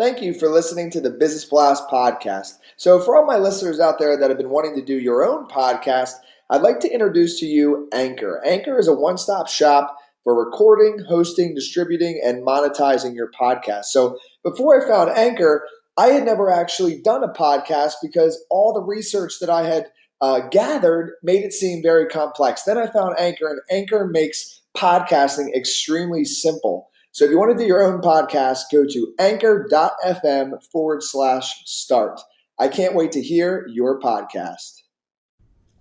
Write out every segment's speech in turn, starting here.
Thank you for listening to the Business Blast podcast. So for all my listeners out there that have been wanting to do your own podcast, I'd like to introduce to you Anchor. Anchor is a one-stop shop for recording, hosting, distributing, and monetizing your podcast. So before I found Anchor, I had never actually done a podcast because all the research that I had gathered made it seem very complex. Then I found Anchor, and Anchor makes podcasting extremely simple. So if you want to do your own podcast, go to anchor.fm/start. I can't wait to hear your podcast.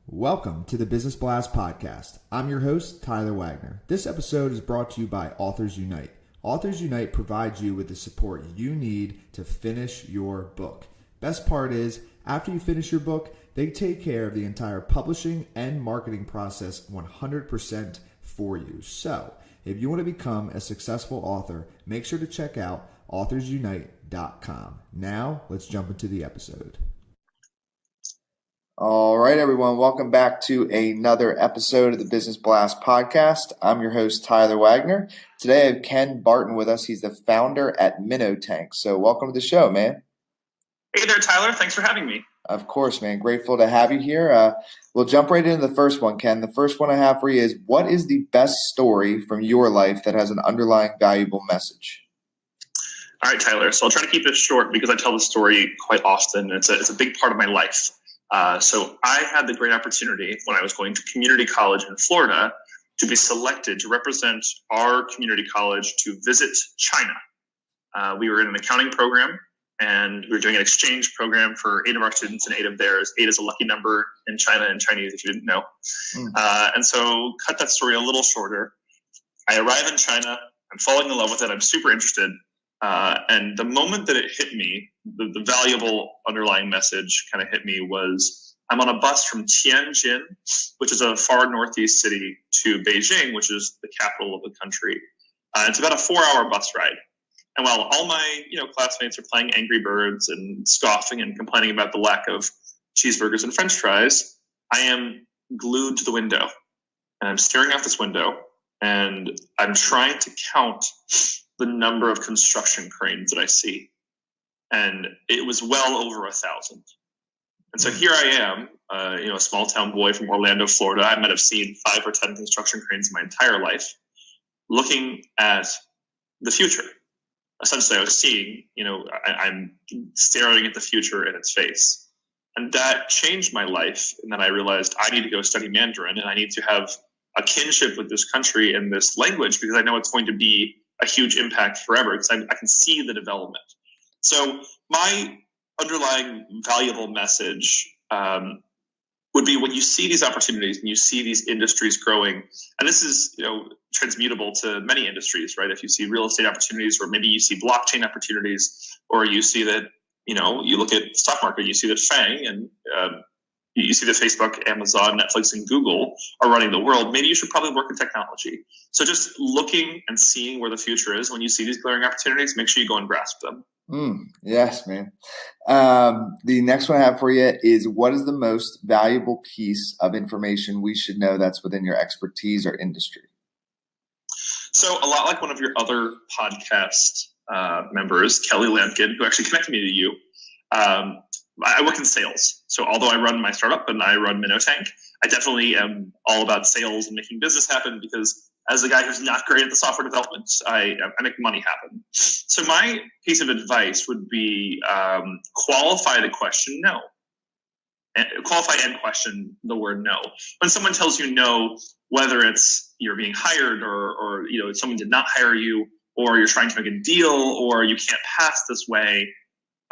Welcome to the Business Blast podcast. I'm your host, Tyler Wagner. This episode is brought to you by Authors Unite. Authors Unite provides you with the support you need to finish your book. Best part is, after you finish your book, they take care of the entire publishing and marketing process 100% for you. So, if you want to become a successful author, make sure to check out authorsunite.com. Now, let's jump into the episode. All right, everyone. Welcome back to another episode of the Business Blast podcast. I'm your host, Tyler Wagner. Today, I have Ken Barton with us. He's the founder at MinnoTank. So welcome to the show, man. Hey there, Tyler. Thanks for having me. Of course, man. Grateful to have you here. We'll jump right into the first one, Ken. The first one I have for you is, what is the best story from your life that has an underlying valuable message? All right, Tyler. So I'll try to keep this short because I tell the story quite often. It's a big part of my life. So I had the great opportunity when I was going to community college in Florida to be selected to represent our community college to visit China. We were in an accounting program, and we were doing an exchange program for 8 of our students and 8 of theirs. 8 is a lucky number in China in Chinese, if you didn't know. And so cut that story a little shorter. I arrive in China. I'm falling in love with it. I'm super interested. And the moment that it hit me, the valuable underlying message kind of hit me was, I'm on a bus from Tianjin, which is a far northeast city, to Beijing, which is the capital of the country. It's about a 4-hour bus ride. And while all my classmates are playing Angry Birds and scoffing and complaining about the lack of cheeseburgers and French fries, I am glued to the window. And I'm staring out this window, and I'm trying to count the number of construction cranes that I see. And it was well over 1,000. And so here I am, a small town boy from Orlando, Florida. I might have seen 5 or 10 construction cranes in my entire life, looking at the future. Essentially, I was seeing, I'm staring at the future in its face. And that changed my life. And then I realized I need to go study Mandarin, and I need to have a kinship with this country and this language, because I know it's going to be a huge impact forever, because I can see the development. So my underlying valuable message would be, when you see these opportunities and you see these industries growing, and this is transmutable to many industries, right? If you see real estate opportunities, or maybe you see blockchain opportunities, or you see that you look at the stock market, you see that FANG and you see that Facebook, Amazon, Netflix, and Google are running the world. Maybe you should probably work in technology. So just looking and seeing where the future is, when you see these glaring opportunities, make sure you go and grasp them. Yes, man. The next one I have for you is, what is the most valuable piece of information we should know that's within your expertise or industry? So a lot like one of your other podcast members, Kelly Lampkin, who actually connected me to you, I work in sales. So although I run my startup and I run MinnoTank, I definitely am all about sales and making business happen, because as a guy who's not great at the software development, I make money happen. So my piece of advice would be, qualify the question no. Qualify and question the word no. When someone tells you no, whether it's you're being hired or someone did not hire you, or you're trying to make a deal, or you can't pass this way,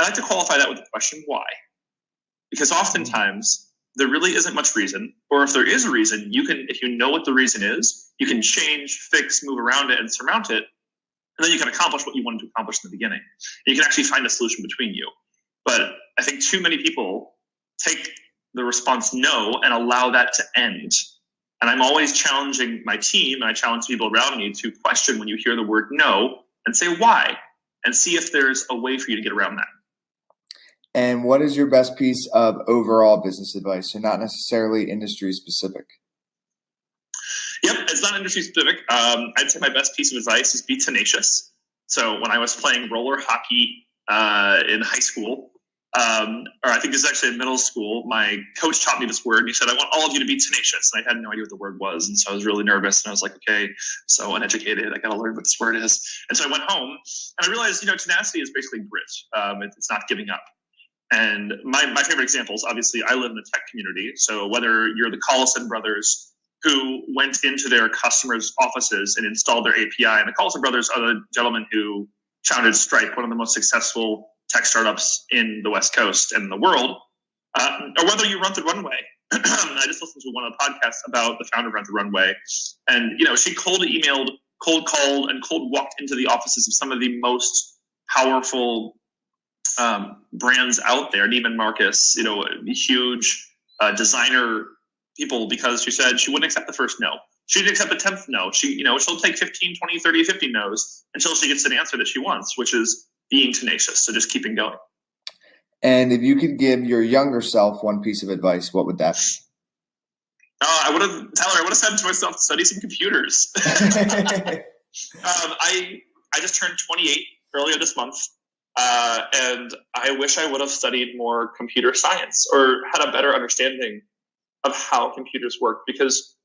I like to qualify that with the question why. Because oftentimes there really isn't much reason, or if there is a reason, if you know what the reason is, you can change, fix, move around it, and surmount it, and then you can accomplish what you wanted to accomplish in the beginning. And you can actually find a solution between you. But I think too many people take the response no and allow that to end. And I'm always challenging my team, and I challenge people around me to question when you hear the word no and say why, and see if there's a way for you to get around that. And what is your best piece of overall business advice? So not necessarily industry specific. Yep, it's not industry specific. I'd say my best piece of advice is be tenacious. So when I was playing roller hockey in high school. Or I think this is actually in middle school. My coach taught me this word, and he said, "I want all of you to be tenacious." And I had no idea what the word was, and so I was really nervous. And I was like, "Okay, so uneducated. I got to learn what this word is." And so I went home, and I realized, tenacity is basically grit. It's not giving up. And my favorite examples, obviously, I live in the tech community. So whether you're the Collison brothers who went into their customers' offices and installed their API, and the Collison brothers are the gentlemen who founded Stripe, one of the most successful tech startups in the West Coast and in the world, or whether you run the runway. I just listened to one of the podcasts about the founder of Run the Runway, and she cold emailed, cold called, and cold walked into the offices of some of the most powerful brands out there. Neiman Marcus, huge designer people, because she said she wouldn't accept the first no. She didn't accept the 10th no. She'll take 15, 20, 30, 50 no's until she gets an answer that she wants, which is being tenacious. So just keeping going. And if you could give your younger self one piece of advice, what would that be? I would have said to myself, study some computers. I just turned 28 earlier this month. And I wish I would have studied more computer science or had a better understanding of how computers work, because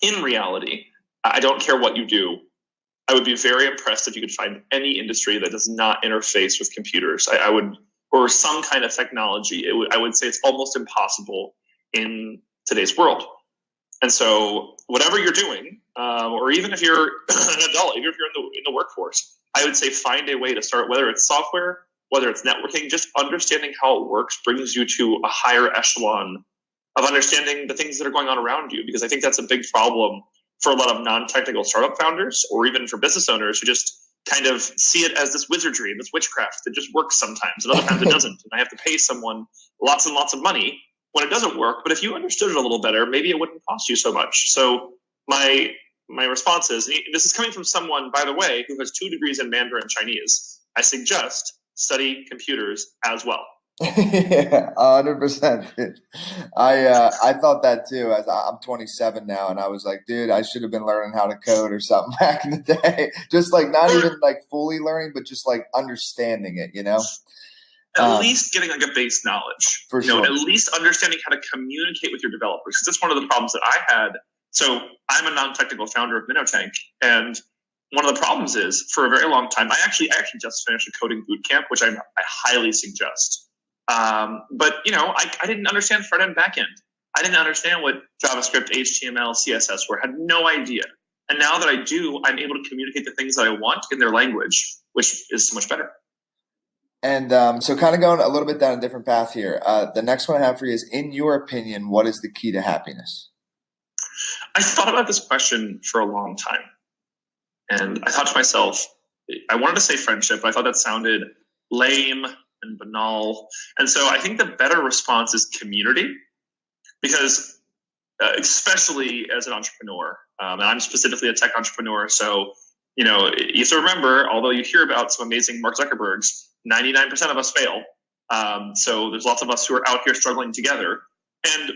in reality, I don't care what you do. I would be very impressed if you could find any industry that does not interface with computers. I would, or some kind of technology. I would say it's almost impossible in today's world. And so whatever you're doing, or even if you're an adult, even if you're in the workforce, I would say find a way to start, whether it's software, whether it's networking, just understanding how it works brings you to a higher echelon of understanding the things that are going on around you. Because I think that's a big problem for a lot of non-technical startup founders, or even for business owners who just kind of see it as this wizardry and this witchcraft that just works sometimes, and other times it doesn't. And I have to pay someone lots and lots of money when it doesn't work. But if you understood it a little better, maybe it wouldn't cost you so much. So my response is, this is coming from someone, by the way, who has 2 degrees in Mandarin Chinese. I suggest study computers as well. Yeah, 100%. I thought that too. As I'm 27 now, and I was like, dude, I should have been learning how to code or something back in the day. Just like not even like fully learning, but just like understanding it, At least getting like a base knowledge. For sure. At least understanding how to communicate with your developers. Because that's one of the problems that I had. So I'm a non-technical founder of MinnoTank, and one of the problems is, for a very long time, I actually just finished a coding boot camp, which I highly suggest. But I didn't understand front end, back end. I didn't understand what JavaScript, HTML, CSS were. Had no idea. And now that I do, I'm able to communicate the things that I want in their language, which is so much better. And so kind of going a little bit down a different path here. The next one I have for you is, in your opinion, what is the key to happiness? I thought about this question for a long time. And I thought to myself, I wanted to say friendship, but I thought that sounded lame and banal. And so I think the better response is community, because especially as an entrepreneur, and I'm specifically a tech entrepreneur. So, you have to remember, although you hear about some amazing Mark Zuckerbergs, 99% of us fail. So there's lots of us who are out here struggling together. And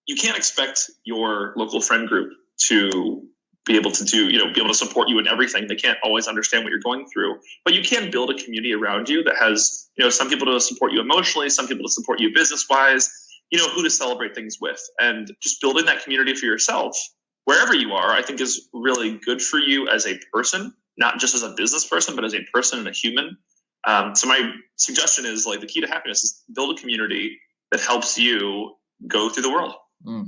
you can't expect your local friend group to be able to be able to support you in everything. They can't always understand what you're going through, but you can build a community around you that has, some people to support you emotionally, some people to support you business-wise, who to celebrate things with. And just building that community for yourself, wherever you are, I think is really good for you as a person, not just as a business person, but as a person and a human. So my suggestion is, like, the key to happiness is build a community that helps you go through the world. Mm.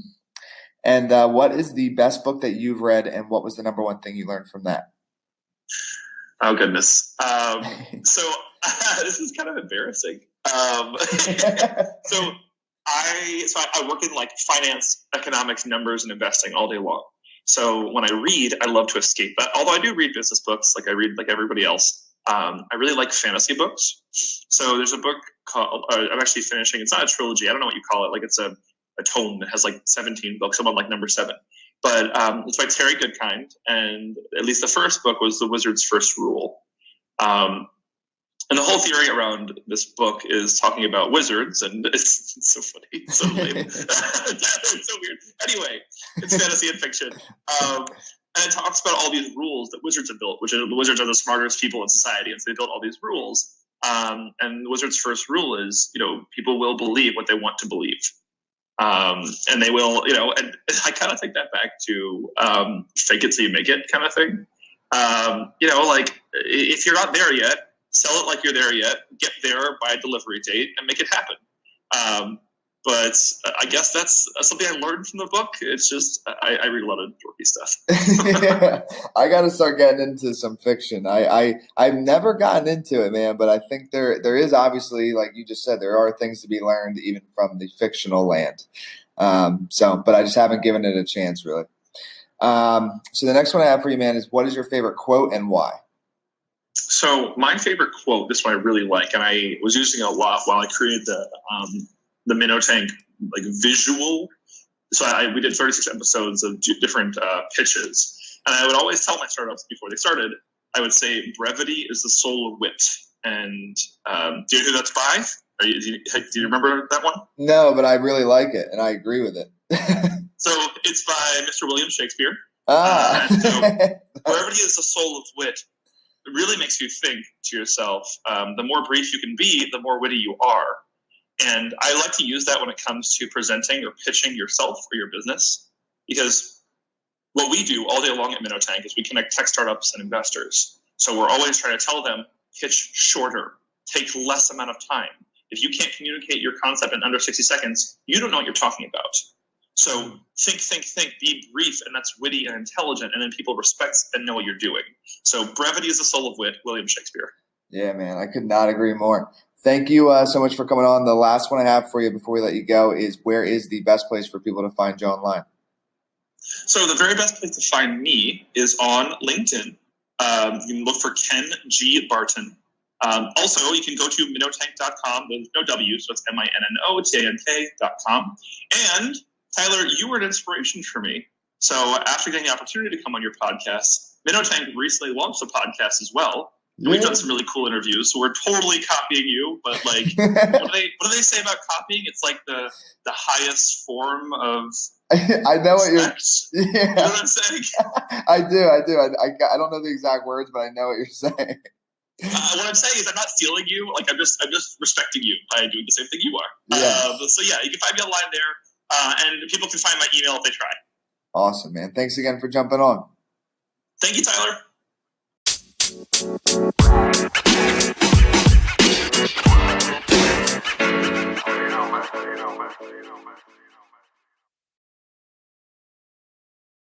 And what is the best book that you've read, and what was the number one thing you learned from that? Oh, goodness. So this is kind of embarrassing. So I work in like finance, economics, numbers, and investing all day long. So when I read, I love to escape that. Although I do read business books, like I read like everybody else. I really like fantasy books. So there's a book called, I'm actually finishing, it's not a trilogy, I don't know what you call it. Like it's a tome that has like 17 books. I'm on like number 7. But it's by Terry Goodkind. And at least the first book was The Wizard's First Rule. And the whole theory around this book is talking about wizards, and it's so funny. It's so lame. It's so weird. Anyway, it's fantasy and fiction. And it talks about all these rules that wizards have built, which the wizards are the smartest people in society, and so they built all these rules. And the wizard's first rule is, people will believe what they want to believe. And they will, and I kind of take that back to fake it till you make it kind of thing. If you're not there yet, sell it like you're there yet, get there by a delivery date and make it happen. But I guess that's something I learned from the book. It's just, I read a lot of dorky stuff. Yeah, I got to start getting into some fiction. I've never gotten into it, man, but I think there is obviously, like you just said, there are things to be learned even from the fictional land. But I just haven't given it a chance, really. So the next one I have for you, man, is what is your favorite quote and why? So my favorite quote, this one I really like, and I was using it a lot while I created the MinnoTank visual. So we did 36 episodes of different pitches, and I would always tell my startups before they started, I would say, brevity is the soul of wit. And do you know who that's by? Do you remember that one? No, but I really like it, and I agree with it. So it's by Mr. William Shakespeare. So brevity is the soul of wit. It really makes you think to yourself, the more brief you can be, the more witty you are. And I like to use that when it comes to presenting or pitching yourself or your business, because what we do all day long at MinnoTank is we connect tech startups and investors. So we're always trying to tell them, pitch shorter, take less amount of time. If you can't communicate your concept in under 60 seconds, you don't know what you're talking about. So think, be brief, and that's witty and intelligent, and then people respect and know what you're doing. So brevity is the soul of wit, William Shakespeare. Yeah, man, I could not agree more. Thank you so much for coming on. The last one I have for you before we let you go is, where is the best place for people to find you online? So the very best place to find me is on LinkedIn. You can look for Ken G. Barton. Also, you can go to MinnoTank.com. There's no W, so it's MinnoTank.com. And Tyler, you were an inspiration for me. So after getting the opportunity to come on your podcast, MinnoTank recently launched a podcast as well. Yeah. We've done some really cool interviews, so we're totally copying you. But what do they say about copying? It's like the highest form of I know what you're. Yeah. You know what I'm saying? I do. I don't know the exact words, but I know what you're saying. What I'm saying is, I'm not stealing you. I'm just respecting you by doing the same thing you are. Yes. So yeah, you can find me online there, and people can find my email if they try. Awesome, man. Thanks again for jumping on. Thank you, Tyler. You know, man.